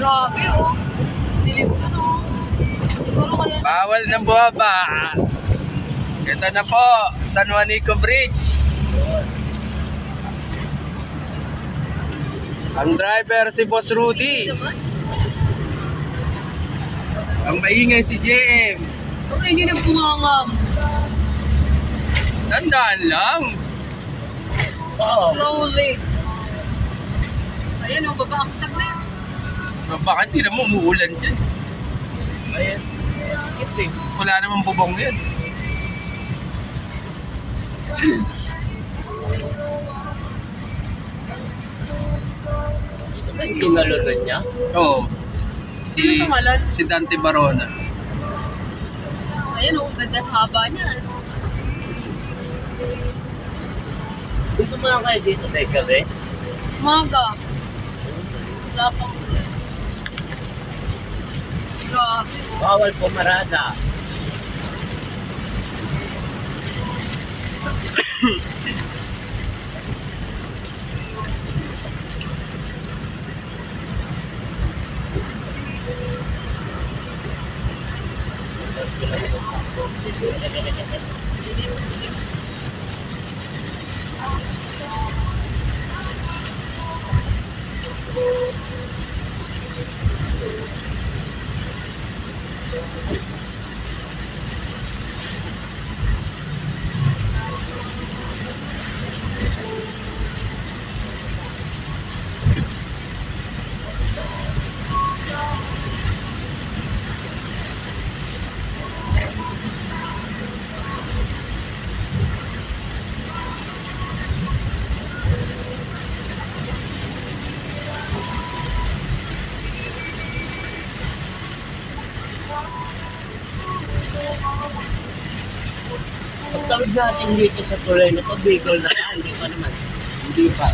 Grabe, oh. Dilim ko, no? Siguro kaya... Bawal ng buwaba. Ito na po, San Juanico Bridge. Ang driver si Boss Rudy. Ang maingay si JM. Okay, hindi na bumangam. Tandaan lang. Slowly. Ayan, babaksak na yun. Baka hindi naman umuulan dyan. Ayan. Wala namang bubong yan. Ito ba yung tingalunan niya? Oo. Sino tumalon? Si Dante Barona. Ayan, ang ganda haba niya. Gusto mo lang kayo dito, may gabi? Maga. Wala pang... Grabe. Bawal pumarada. Pagtawid natin dito sa tulay na to, Bicol na yan. Hindi pa naman. Hindi pa.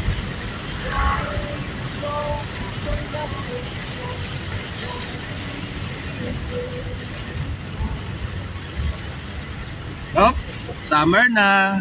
Oh, summer na.